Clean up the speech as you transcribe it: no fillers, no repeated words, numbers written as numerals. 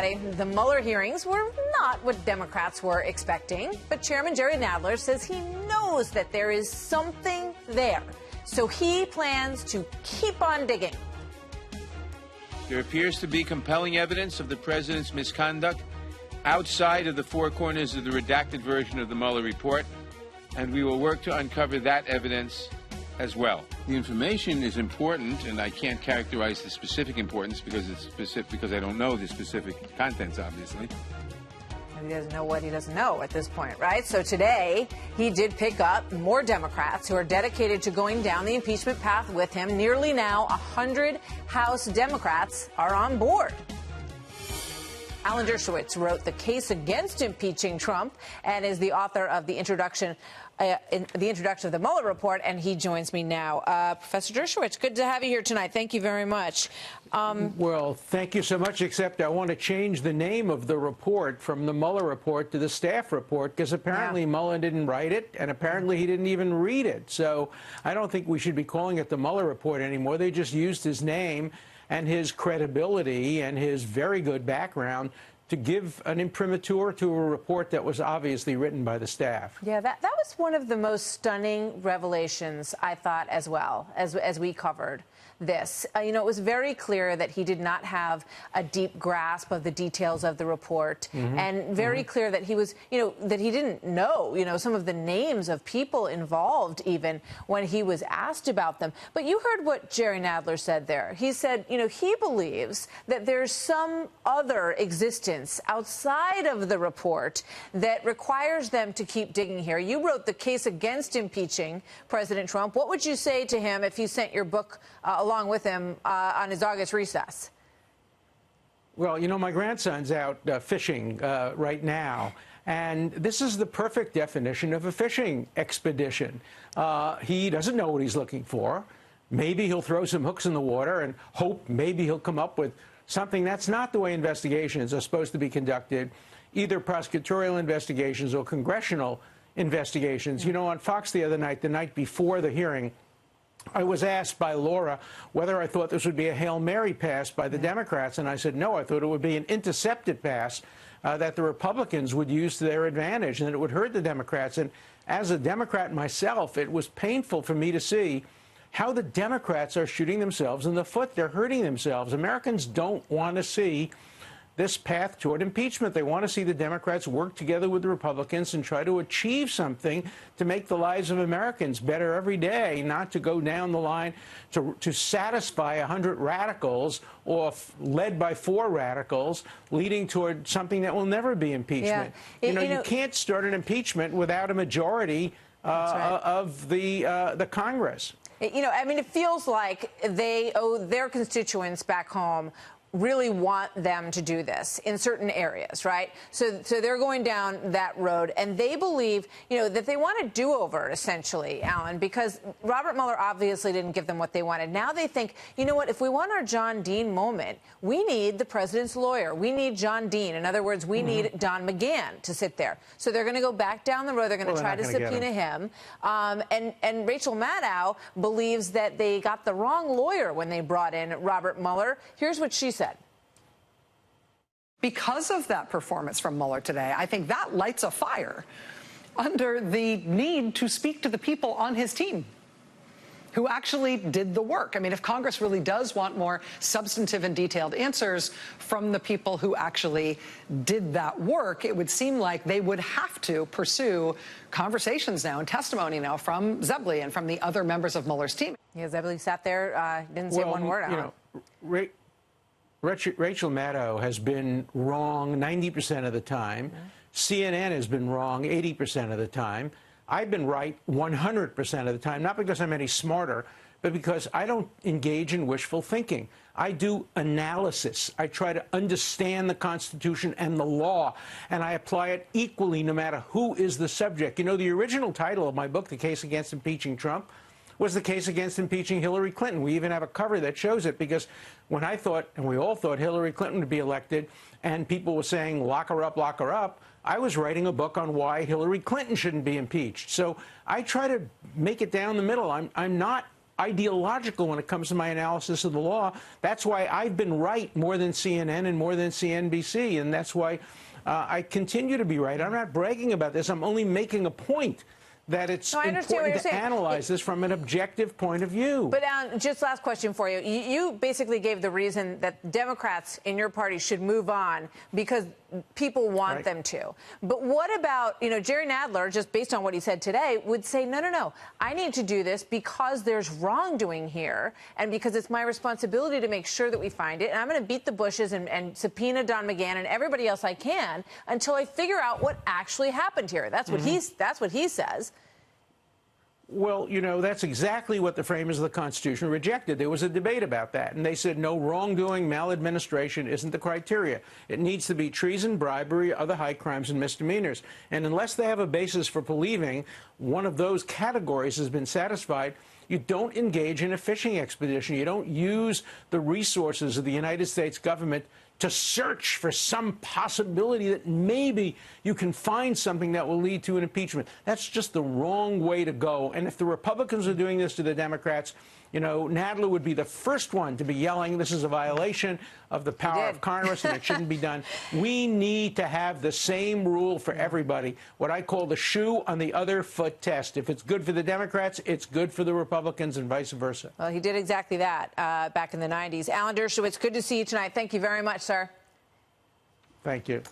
everybody. The Mueller hearings were not what Democrats were expecting, but Chairman Jerry Nadler says he knows that there is something there, so he plans to keep on digging. There appears to be compelling evidence of the president's misconduct outside of the four corners of the redacted version of the Mueller report, and we will work to uncover that evidence as well. The information is important, and I can't characterize the specific importance because I don't know the specific contents, obviously. He doesn't know what he doesn't know at this point, right? So today, he did pick up more Democrats who are dedicated to going down the impeachment path with him. Nearly now 100 House Democrats are on board. Alan Dershowitz wrote the case against impeaching Trump and is the author of the introduction of the Mueller report, and he joins me now. Professor Dershowitz, good to have you here tonight. Thank you very much. Well, thank you so much, except I want to change the name of the report from the Mueller report to the staff report, because apparently Mueller didn't write it, and apparently he didn't even read it. So I don't think we should be calling it the Mueller report anymore. They just used his name and his credibility and his very good background to give an imprimatur to a report that was obviously written by the staff. Yeah, that was one of the most stunning revelations, I thought, as well, as we covered this. You know, it was very clear that he did not have a deep grasp of the details of the report, and very clear that he was, that he didn't know, some of the names of people involved even when he was asked about them. But you heard what Jerry Nadler said there. He said, he believes that there's some other existence outside of the report that requires them to keep digging here. You wrote the case against impeaching President Trump. What would you say to him if you sent your book along with him on his August recess? Well, my grandson's out fishing right now, and this is the perfect definition of a fishing expedition. He doesn't know what he's looking for. Maybe he'll throw some hooks in the water and hope maybe he'll come up with something. That's not the way investigations are supposed to be conducted, either prosecutorial investigations or congressional investigations. On Fox the other night, the night before the hearing, I was asked by Laura whether I thought this would be a Hail Mary pass by the Democrats, and I said no, I thought it would be an intercepted pass that the Republicans would use to their advantage and that it would hurt the Democrats. And as a Democrat myself, it was painful for me to see how the Democrats are shooting themselves in the foot. They're hurting themselves. Americans don't want to see this path toward impeachment. They want to see the Democrats work together with the Republicans and try to achieve something to make the lives of Americans better every day, not to go down the line to satisfy 100 radicals or led by 4 radicals, leading toward something that will never be impeachment. Yeah. You can't start an impeachment without a majority of the Congress. It feels like their constituents back home really want them to do this in certain areas, right? So they're going down that road, and they believe, that they want a do-over, essentially, Alan, because Robert Mueller obviously didn't give them what they wanted. Now they think, what, if we want our John Dean moment, we need the president's lawyer. We need John Dean. In other words, we need Don McGahn to sit there. So they're going to go back down the road. They're going to try to subpoena him. And Rachel Maddow believes that they got the wrong lawyer when they brought in Robert Mueller. Here's what she said. Because of that performance from Mueller today, I think that lights a fire under the need to speak to the people on his team who actually did the work. If Congress really does want more substantive and detailed answers from the people who actually did that work, it would seem like they would have to pursue conversations now and testimony now from Zebley and from the other members of Mueller's team. Yeah, Zebley sat there, didn't say one word on it. Rachel Maddow has been wrong 90% of the time. CNN has been wrong 80% of the time. I've been right 100% of the time, not because I'm any smarter, but because I don't engage in wishful thinking. I do analysis. I try to understand the Constitution and the law, and I apply it equally no matter who is the subject. The original title of my book, The Case Against Impeaching Trump, was the case against impeaching Hillary Clinton. We even have a cover that shows it, because when I thought, and we all thought, Hillary Clinton would be elected, and people were saying, lock her up, I was writing a book on why Hillary Clinton shouldn't be impeached. So I try to make it down the middle. I'm not ideological when it comes to my analysis of the law. That's why I've been right more than CNN and more than CNBC, and that's why I continue to be right. I'm not bragging about this. I'm only making a point that it's important to analyze this from an objective point of view. But Alan, just last question for you. You basically gave the reason that Democrats in your party should move on because people want them to. But what about, Jerry Nadler, just based on what he said today, would say, no, I need to do this because there's wrongdoing here and because it's my responsibility to make sure that we find it. And I'm going to beat the bushes and subpoena Don McGahn and everybody else I can until I figure out what actually happened here. That's what he says. Well, that's exactly what the framers of the Constitution rejected. There was a debate about that, and they said no, wrongdoing, maladministration isn't the criteria. It needs to be treason, bribery, other high crimes and misdemeanors. And unless they have a basis for believing one of those categories has been satisfied, you don't engage in a fishing expedition. You don't use the resources of the United States government to search for some possibility that maybe you can find something that will lead to an impeachment. That's just the wrong way to go. And if the Republicans are doing this to the Democrats, Nadler would be the first one to be yelling, this is a violation of the power of Congress and it shouldn't be done. We need to have the same rule for everybody, what I call the shoe on the other foot test. If it's good for the Democrats, it's good for the Republicans and vice versa. Well, he did exactly that back in the 90s. Alan Dershowitz, good to see you tonight. Thank you very much, sir. Thank you.